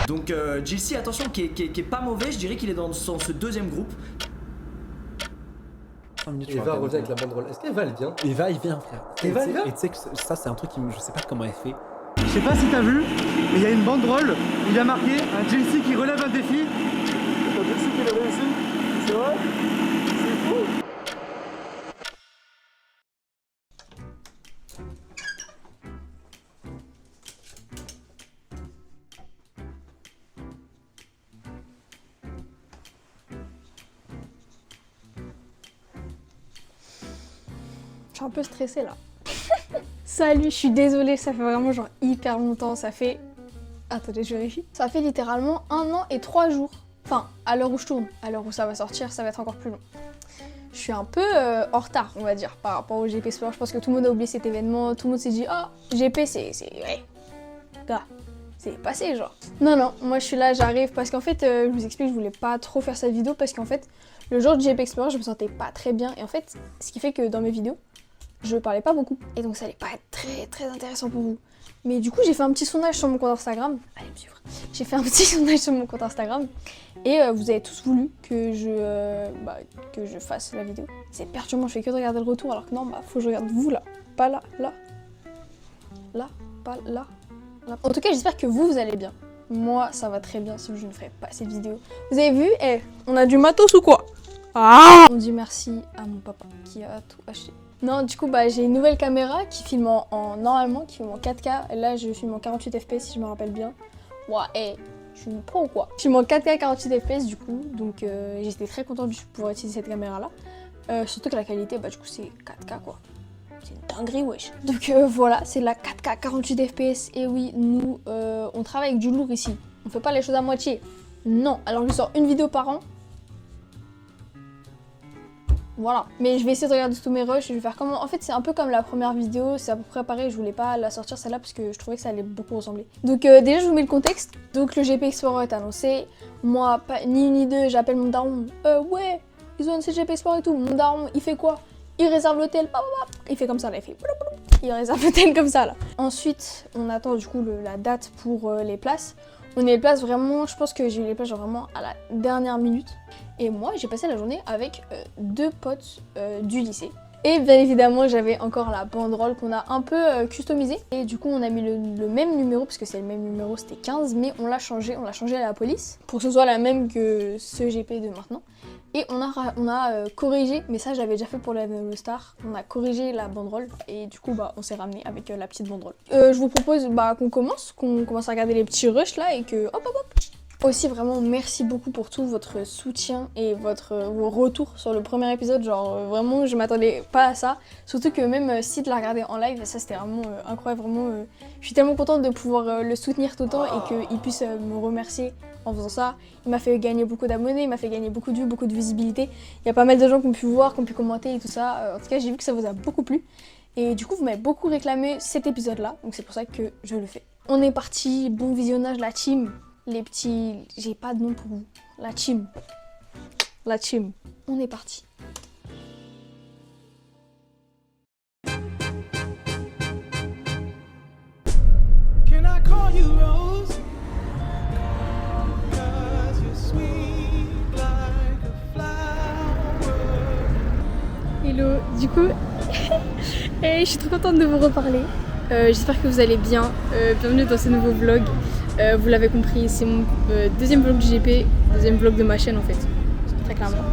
Donc JC, attention, qui est pas mauvais, je dirais qu'il est dans ce deuxième groupe. Eva revient avec la banderole. Est-ce qu'Eva elle vient? Eva il vient frère. Eva elle vient? Et tu sais que ça c'est un truc qui je sais pas comment elle fait. Je sais pas si t'as vu, mais il y a une banderole où il y a marqué un JC qui relève un défi. Un JC qui relève ici. C'est vrai? C'est fou. Je suis un peu stressée là. Salut, je suis désolée, ça fait vraiment genre hyper longtemps, ça fait... Attendez, je vérifie. Ça fait littéralement 1 an et 3 jours. Enfin, à l'heure où je tourne, à l'heure où ça va sortir, ça va être encore plus long. Je suis un peu en retard, on va dire, par rapport au GP Sport. Je pense que tout le monde a oublié cet événement, tout le monde s'est dit « Ah, GP, c'est... ouais, gars, c'est passé, genre. » Non, moi je suis là, j'arrive, parce qu'en fait, je vous explique, je voulais pas trop faire cette vidéo, parce qu'en fait, le jour du GP Explorer, je me sentais pas très bien. Et en fait, ce qui fait que dans mes vidéos, je parlais pas beaucoup. Et donc ça allait pas être très intéressant pour vous. Mais du coup, j'ai fait un petit sondage sur mon compte Instagram. Allez me suivre. J'ai fait un petit sondage sur mon compte Instagram. Et vous avez tous voulu que je fasse la vidéo. C'est perturbant, je fais que de regarder le retour. Alors que non, faut que je regarde vous là. Pas là, là. Là, pas là. Là. En tout cas, j'espère que vous allez bien. Moi, ça va très bien, sinon je ne ferai pas cette vidéo. Vous avez vu? On a du matos ou quoi? Ah! On dit merci à mon papa qui a tout acheté. Non, du coup, j'ai une nouvelle caméra qui filme normalement, qui filme en 4K. Et là, je filme en 48 fps si je me rappelle bien. Ouais, je suis une pro ou quoi? Je filme en 4K 48 fps du coup, donc j'étais très contente de pouvoir utiliser cette caméra là. Surtout que la qualité, du coup, c'est 4K quoi. C'est une dinguerie, wesh. Donc voilà, c'est la 4K 48 fps. Et oui, nous, on travaille avec du lourd ici. On fait pas les choses à moitié. Non, alors je sors une vidéo par an. Voilà, mais je vais essayer de regarder tous mes rushs, je vais faire comme... En fait, c'est un peu comme la première vidéo, c'est à peu près pareil, je voulais pas la sortir celle-là parce que je trouvais que ça allait beaucoup ressembler. Donc déjà, je vous mets le contexte. Donc le GP Explorer est annoncé. Moi, pas, ni une ni deux, j'appelle mon daron. Ouais, ils ont annoncé le GP Explorer et tout. Mon daron, il fait quoi? Il réserve l'hôtel. Il fait comme ça, là, il fait... Il réserve l'hôtel comme ça, là. Ensuite, on attend du coup la date pour les places. On a les places vraiment, je pense que j'ai eu les places genre vraiment à la dernière minute. Et moi, j'ai passé la journée avec 2 potes du lycée. Et bien évidemment, j'avais encore la banderole qu'on a un peu customisée. Et du coup, on a mis le même numéro, parce que c'est le même numéro, c'était 15, mais on l'a changé à la police, pour que ce soit la même que ce GP de maintenant. Et on a corrigé, mais ça j'avais déjà fait pour le Star, on a corrigé la banderole et du coup on s'est ramené avec la petite banderole. Je vous propose qu'on commence à regarder les petits rushs là et que hop. Aussi vraiment merci beaucoup pour tout votre soutien et vos retours sur le premier épisode, genre vraiment je m'attendais pas à ça, surtout que même Sid l'a regardé en live, ça c'était vraiment incroyable, vraiment je suis tellement contente de pouvoir le soutenir tout le temps et qu'il puisse me remercier en faisant ça. Il m'a fait gagner beaucoup d'abonnés, il m'a fait gagner beaucoup de vues, beaucoup de visibilité, il y a pas mal de gens qui ont pu voir, qui ont pu commenter et tout ça, en tout cas j'ai vu que ça vous a beaucoup plu et du coup vous m'avez beaucoup réclamé cet épisode là, donc c'est pour ça que je le fais. On est parti, bon visionnage la team. Les petits... J'ai pas de nom pour vous. La team. La team. On est parti. Can I call you Rose? 'Cause you're sweet like a flower. Hello, du coup, je suis trop contente de vous reparler. J'espère que vous allez bien. Bienvenue dans ce nouveau vlog. Vous l'avez compris, c'est mon deuxième vlog du GP, deuxième vlog de ma chaîne en fait, très clairement.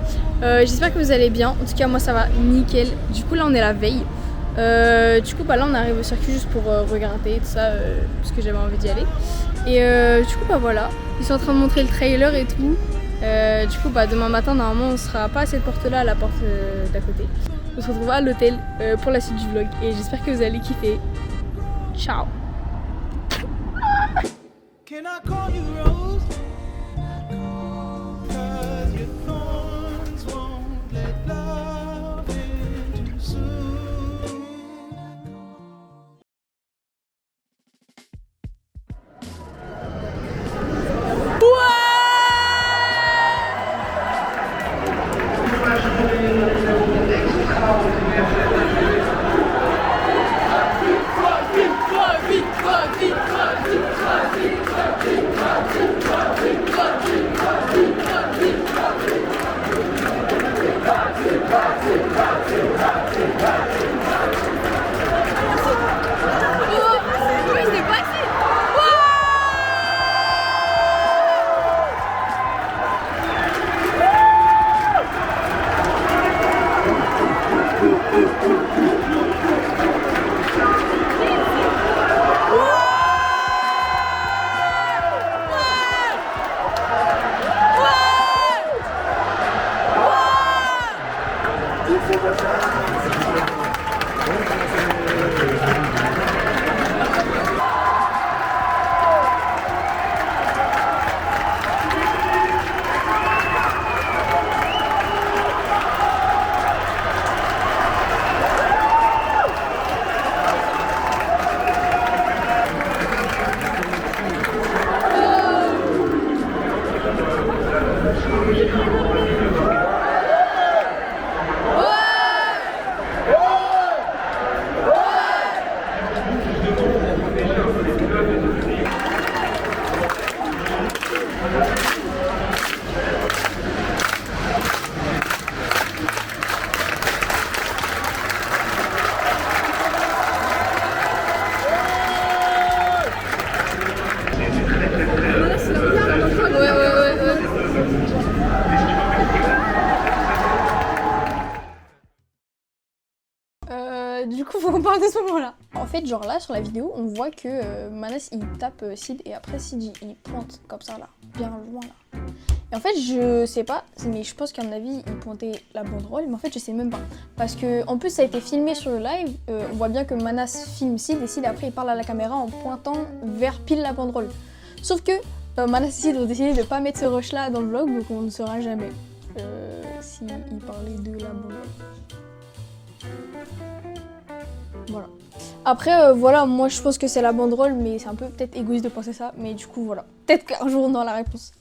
J'espère que vous allez bien, en tout cas moi ça va nickel. Du coup là on est la veille, du coup là on arrive au circuit juste pour regarder tout ça, parce que j'avais envie d'y aller. Et du coup voilà, ils sont en train de montrer le trailer et tout. Du coup demain matin normalement on sera pas à cette porte là, à la porte d'à côté. On se retrouve à l'hôtel pour la suite du vlog et j'espère que vous allez kiffer. Ciao. Can I call you Rose? 'Cause your thorns won't let love in too soon. Victoire, victoire, victoire, victoire, victoire, victoire, victoire. parle de ce moment-là. En fait, genre là, sur la vidéo, on voit que Manas, il tape Sid et après Sid, il pointe comme ça, là, bien loin, là. Et en fait, je sais pas, mais je pense qu'à mon avis, il pointait la banderole, mais en fait, je sais même pas. Parce que, en plus, ça a été filmé sur le live, on voit bien que Manas filme Sid et Sid, après, il parle à la caméra en pointant vers pile la banderole. Sauf que Manas et Sid ont décidé de pas mettre ce rush-là dans le vlog, donc on ne saura jamais s'il parlait de la banderole. Voilà. Après, voilà, moi je pense que c'est la banderole, mais c'est un peu peut-être égoïste de penser ça, mais du coup, voilà. Peut-être qu'un jour on aura la réponse.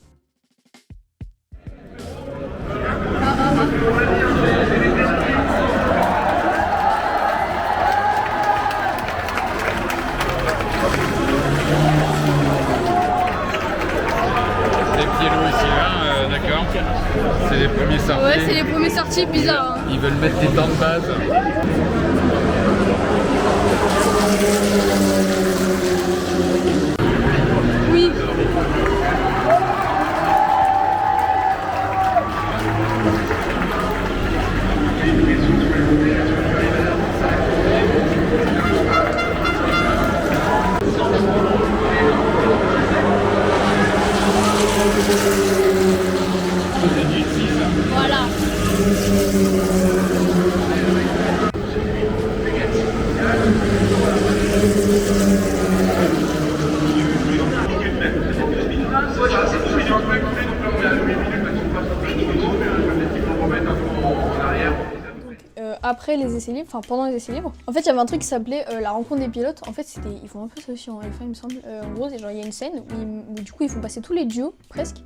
Les pieds ici, hein, d'accord. C'est les premiers sortis. Ouais, c'est les premiers sorties, bizarre. Hein. Ils veulent mettre des temps de base. Oui. Voilà. Après les essais libres, enfin pendant les essais libres, en fait il y avait un truc qui s'appelait la rencontre des pilotes. En fait c'était, ils font un peu ça aussi en F1 il me semble. En gros c'est genre il y a une scène où du coup ils font passer tous les duos presque.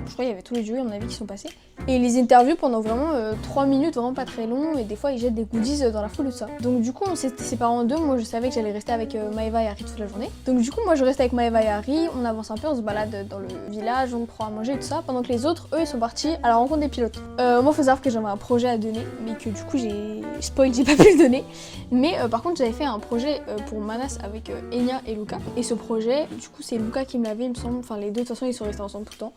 Je crois qu'il y avait tous les duos à mon avis qui sont passés. Et ils les interviewent pendant vraiment 3 minutes, vraiment pas très long. Et des fois ils jettent des goodies dans la foule et tout ça. Donc du coup on s'est séparés en deux. Moi je savais que j'allais rester avec Maeva et Harry toute la journée. Donc du coup moi je reste avec Maeva et Harry. On avance un peu, on se balade dans le village, on prend à manger et tout ça. Pendant que les autres, eux, ils sont partis à la rencontre des pilotes. Moi faut savoir que j'avais un projet à donner. Mais que du coup j'ai spoil, j'ai pas pu le donner. Mais par contre j'avais fait un projet pour Manas avec Enya et Luca. Et ce projet, du coup c'est Luca qui me l'avait il me semble. Enfin les deux de toute façon ils sont restés ensemble tout le temps.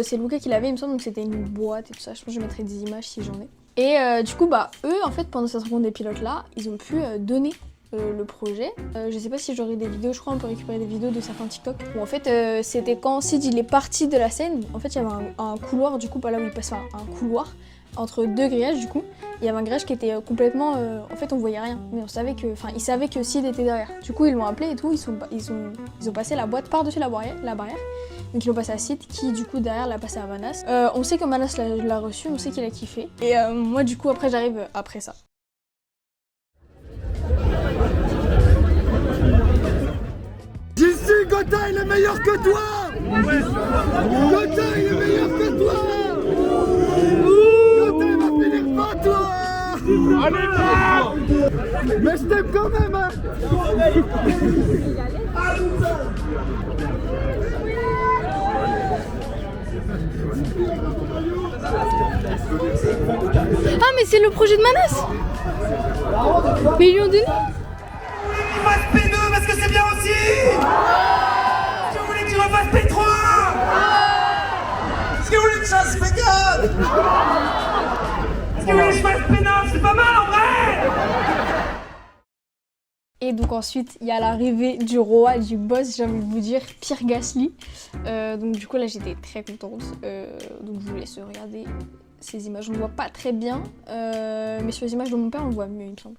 C'est Luca qui l'avait il me semble, donc c'était une boîte et tout ça. Je pense que je mettrai des images si j'en ai. Et du coup bah eux en fait pendant cette rencontre des pilotes là, ils ont pu donner le projet. Je sais pas si j'aurai des vidéos, je crois on peut récupérer des vidéos de certains TikTok. Où en fait c'était quand Sid il est parti de la scène, en fait il y avait un couloir du coup, pas là où il passe, un couloir entre deux grillages du coup. Il y avait un grillage qui était complètement, en fait on voyait rien, mais on savait que, enfin ils savaient que Sid était derrière. Du coup ils l'ont appelé et tout, ils ont passé la boîte par-dessus la barrière. Donc ils l'ont passé à Sid qui du coup derrière l'a passé à Manas. On sait que Manas l'a reçu, on sait qu'il a kiffé. Et moi du coup après j'arrive après ça. JC, Gotha il est meilleur que toi. Gotha il est meilleur que toi. Gotha il va finir par toi. Allez là. Mais je t'aime quand même hein. Ah mais c'est le projet de Manas. Mais ils lui ont donné. Il fasse P2 parce que c'est bien aussi. Je voulais que tu refasses P3. Est-ce que vous voulez que je fasse P4? Est-ce que vous voulez que je fasse P9? C'est pas mal en vrai. Et donc ensuite il y a l'arrivée du roi, du boss, j'ai envie de vous dire, Pierre Gasly. Donc du coup là j'étais très contente. Donc je vous laisse regarder ces images. On ne voit pas très bien, mais sur les images de mon père on le voit mieux il me semble.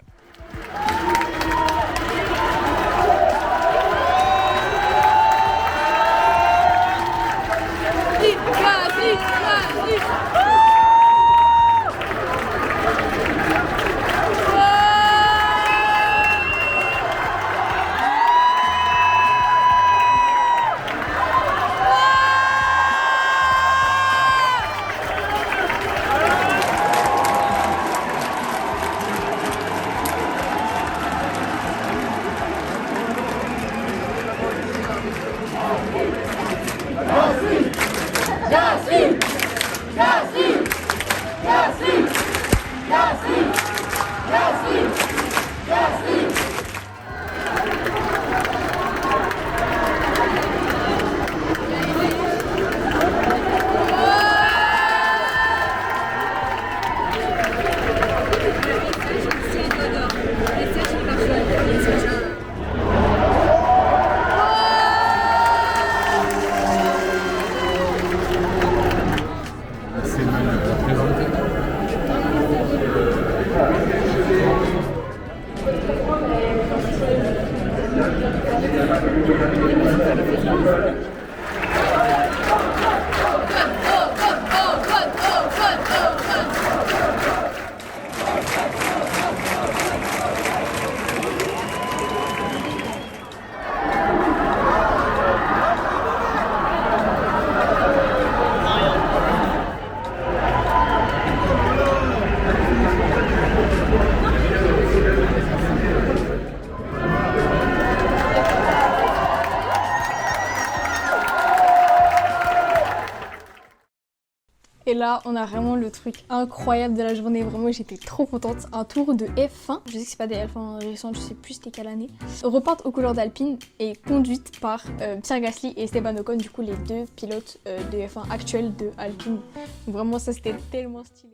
Et là, on a vraiment le truc incroyable de la journée. Vraiment, j'étais trop contente. Un tour de F1. Je sais que c'est pas des F1 récentes, je sais plus c'était quelle année. Repeinte aux couleurs d'Alpine et conduite par Pierre Gasly et Esteban Ocon, du coup les deux pilotes de F1 actuels de Alpine. Donc vraiment, ça c'était tellement stylé.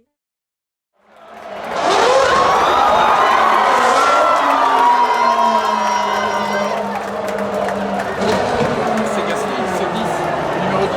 C'est Gasly, c'est 10, numéro 10.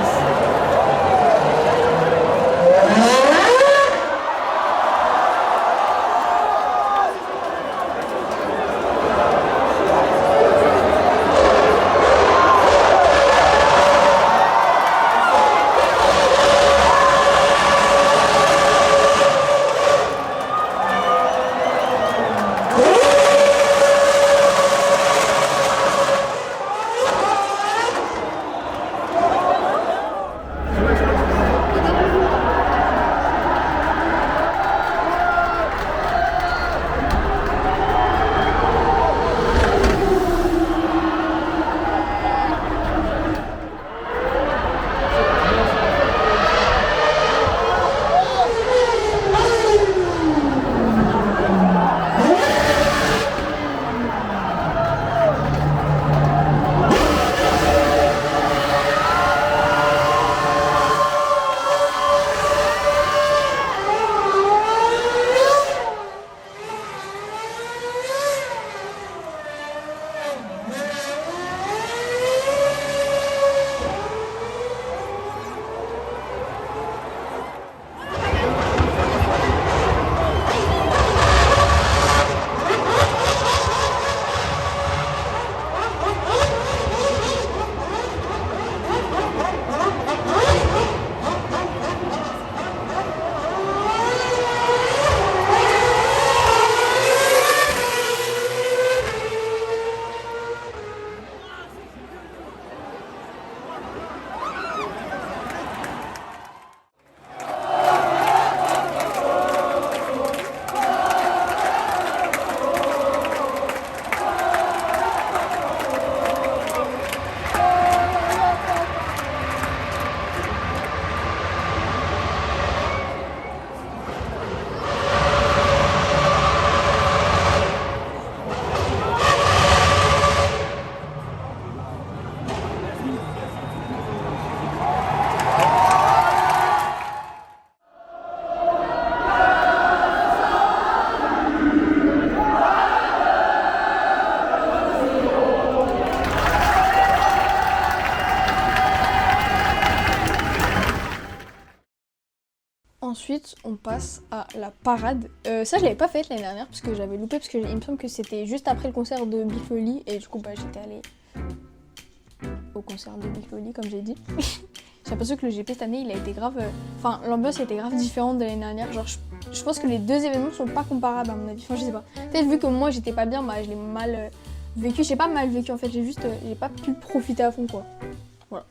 Ensuite, on passe à la parade. Ça, je l'avais pas faite l'année dernière parce que j'avais loupé, parce que il me semble que c'était juste après le concert de Big Flo et du coup, bah, j'étais allée au concert de Big Flo, comme j'ai dit. J'ai l'impression que le GP cette année, il a été grave. Enfin, l'ambiance a été grave différente de l'année dernière. Genre, je pense que les deux événements sont pas comparables à mon avis. Enfin, je sais pas. Peut-être vu que moi j'étais pas bien, bah, je l'ai mal vécu. J'ai pas mal vécu en fait, j'ai pas pu profiter à fond quoi. Voilà.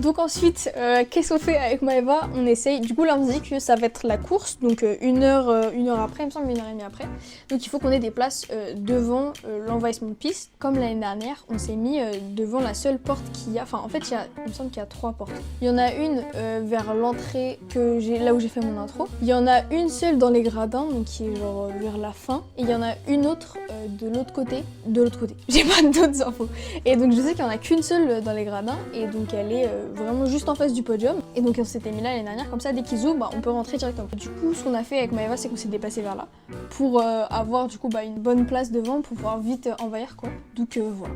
Donc ensuite, qu'est-ce qu'on fait avec Maëva? On essaye, du coup là on se dit que ça va être la course, donc une heure après, il me semble 1h30 après. Donc il faut qu'on ait des places devant l'envahissement de piste. Comme l'année dernière, on s'est mis devant la seule porte qu'il y a, enfin en fait il me semble qu'il y a 3 portes. Il y en a une vers l'entrée, là où j'ai fait mon intro. Il y en a une seule dans les gradins, donc qui est genre vers la fin. Et il y en a une autre de l'autre côté. J'ai pas d'autres infos. Et donc je sais qu'il y en a qu'une seule dans les gradins, et donc elle est vraiment juste en face du podium. Et donc on s'était mis là l'année dernière, comme ça dès qu'ils ouvrent, bah, on peut rentrer directement. Du coup ce qu'on a fait avec Maëva, c'est qu'on s'est déplacé vers là pour avoir du coup bah, une bonne place devant pour pouvoir vite envahir quoi. Donc voilà.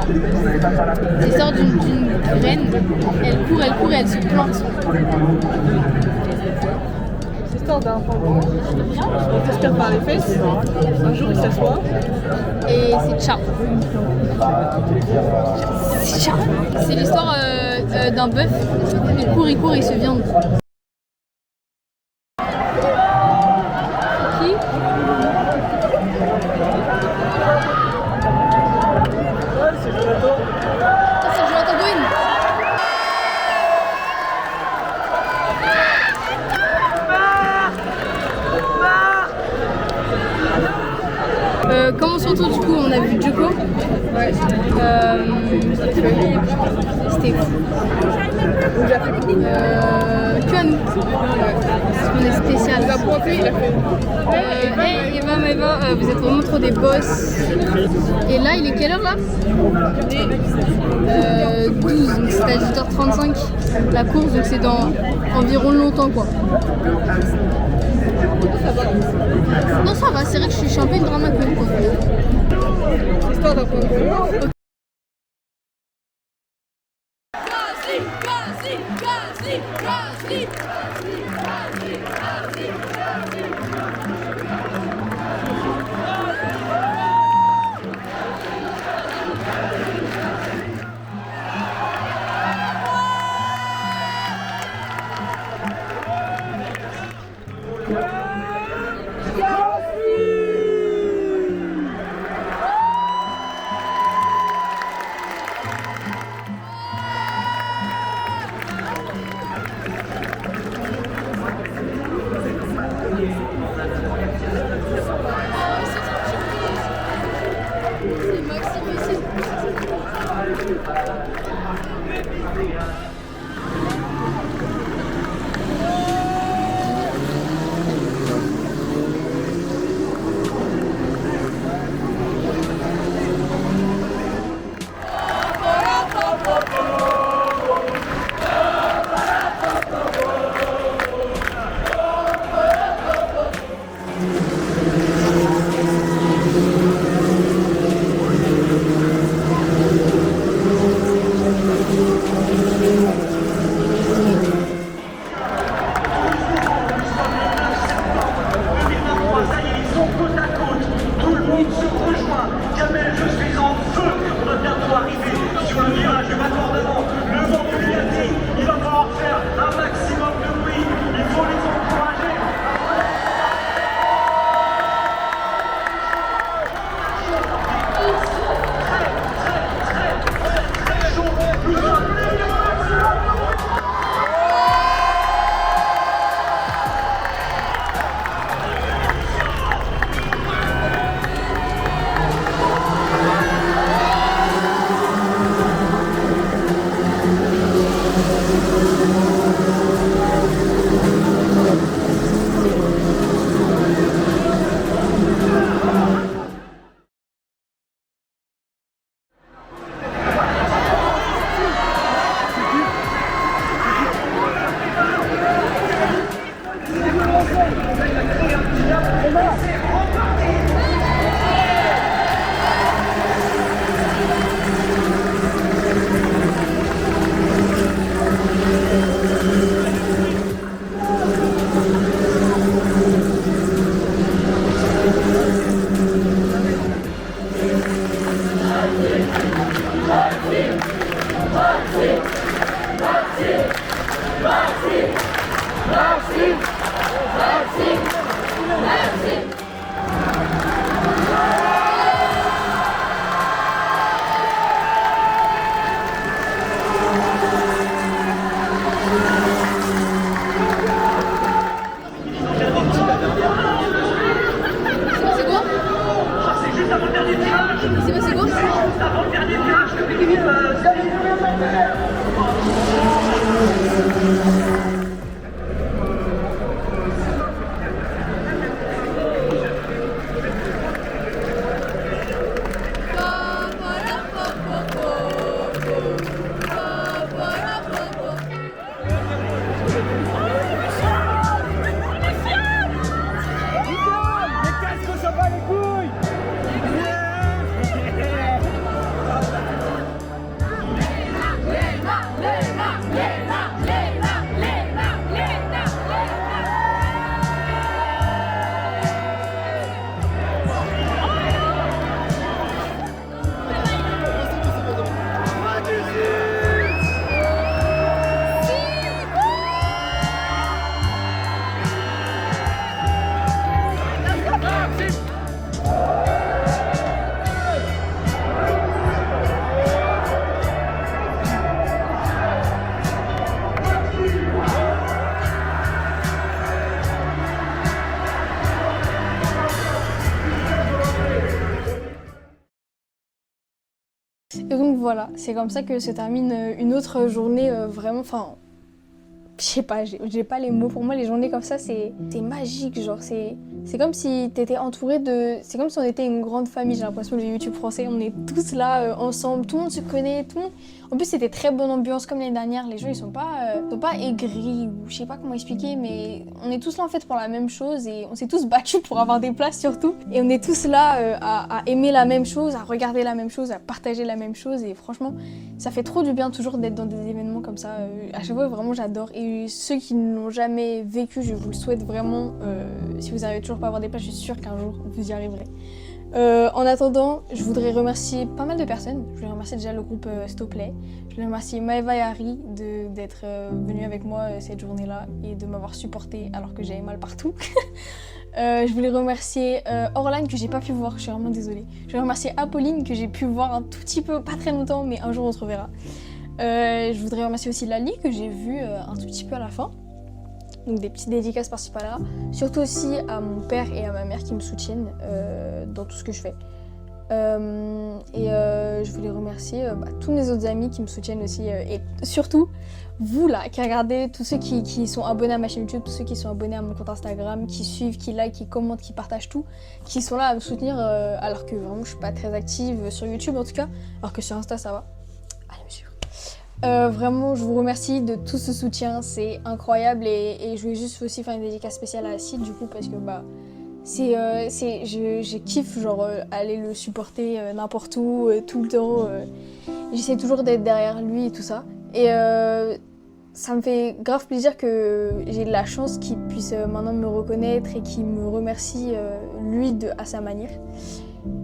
C'est l'histoire d'une graine. Elle court et elle se plante. C'est l'histoire d'un pangolin. On t'espère par les fesses. Un jour, il s'assoit. Et c'est ciao. C'est ciao. C'est l'histoire d'un bœuf. Il court et il se viande. Qui? C'est Jonathan. C'est Jonathan Goin. Comment on se retrouve du coup? On a vu Joko. Ouais. C'était fou. Que à nous. Parce qu'on est spécial. Il a pointé, il a fait. Hey Eva, vous êtes vraiment trop des boss. Et là, il est quelle heure là 12, donc c'est à 18h35 la course, donc c'est dans environ longtemps quoi. Non, ça va, c'est vrai que je suis un peu une drama queen quoi. L'histoire d'un pangolin. C'est Maxime ici. Et donc voilà, c'est comme ça que se termine une autre journée vraiment, enfin, je sais pas, j'ai pas les mots. Pour moi, les journées comme ça, c'est magique, genre c'est comme si t'étais entouré de... C'est comme si on était une grande famille, j'ai l'impression, le YouTube français, on est tous là ensemble, tout le monde se connaît, tout le monde... En plus, c'était très bonne ambiance, comme l'année dernière, les gens ils sont pas aigris, ou je sais pas comment expliquer, mais on est tous là en fait pour la même chose, et on s'est tous battus pour avoir des places surtout, et on est tous là à aimer la même chose, à regarder la même chose, à partager la même chose, et franchement, ça fait trop du bien toujours d'être dans des événements comme ça, à chaque fois vraiment j'adore, et ceux qui ne l'ont jamais vécu, je vous le souhaite vraiment, si vous n'arrivez toujours pas à avoir des places, je suis sûre qu'un jour vous y arriverez. En attendant, je voudrais remercier pas mal de personnes. Je voulais remercier déjà le groupe Stopplay. Je voulais remercier Maeva et Harry d'être venus avec moi cette journée-là et de m'avoir supporté alors que j'avais mal partout. Je voulais remercier Orlan que j'ai pas pu voir, je suis vraiment désolée. Je voulais remercier Apolline que j'ai pu voir un tout petit peu, pas très longtemps, mais un jour on se reverra. Je voudrais remercier aussi Lali que j'ai vu un tout petit peu à la fin. Donc des petites dédicaces par-ci par-là. Surtout aussi à mon père et à ma mère qui me soutiennent dans tout ce que je fais. Je voulais remercier tous mes autres amis qui me soutiennent aussi. Et surtout, vous là, qui regardez, tous ceux qui sont abonnés à ma chaîne YouTube, tous ceux qui sont abonnés à mon compte Instagram, qui suivent, qui like, qui commentent, qui partagent tout, qui sont là à me soutenir alors que vraiment je suis pas très active sur YouTube en tout cas, alors que sur Insta ça va. Allez me suivre. Vraiment, je vous remercie de tout ce soutien, c'est incroyable et je voulais juste aussi faire une dédicace spéciale à Sid du coup parce que je kiffe genre aller le supporter n'importe où, tout le temps. J'essaie toujours d'être derrière lui et tout ça. Et ça me fait grave plaisir que j'ai de la chance qu'il puisse maintenant me reconnaître et qu'il me remercie lui à sa manière.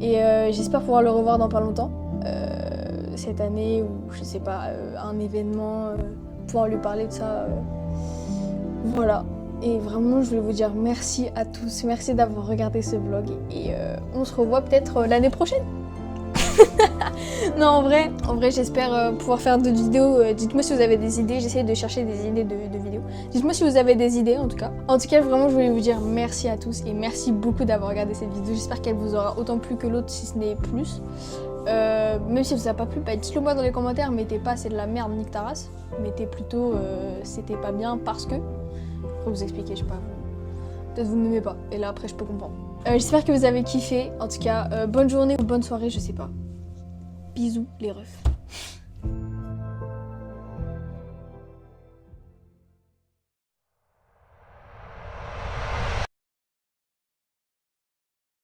Et j'espère pouvoir le revoir dans pas longtemps. Cette année ou je sais pas, un événement, pouvoir lui parler de ça. Voilà. Et vraiment, je voulais vous dire merci à tous. Merci d'avoir regardé ce vlog. Et on se revoit peut-être l'année prochaine. Non, en vrai j'espère pouvoir faire d'autres vidéos. Dites-moi si vous avez des idées. J'essaie de chercher des idées de vidéos. Dites-moi si vous avez des idées en tout cas. En tout cas, vraiment, je voulais vous dire merci à tous. Et merci beaucoup d'avoir regardé cette vidéo. J'espère qu'elle vous aura autant plu que l'autre, si ce n'est plus. Même si vous a pas plu, dites-le moi dans les commentaires. Mettez pas c'est de la merde, nique ta race. Mettez plutôt c'était pas bien parce que. Pour vous expliquer, je sais pas. Peut-être vous m'aimez pas. Et là après je peux comprendre. J'espère que vous avez kiffé. En tout cas, bonne journée ou bonne soirée, je sais pas. Bisous les refs.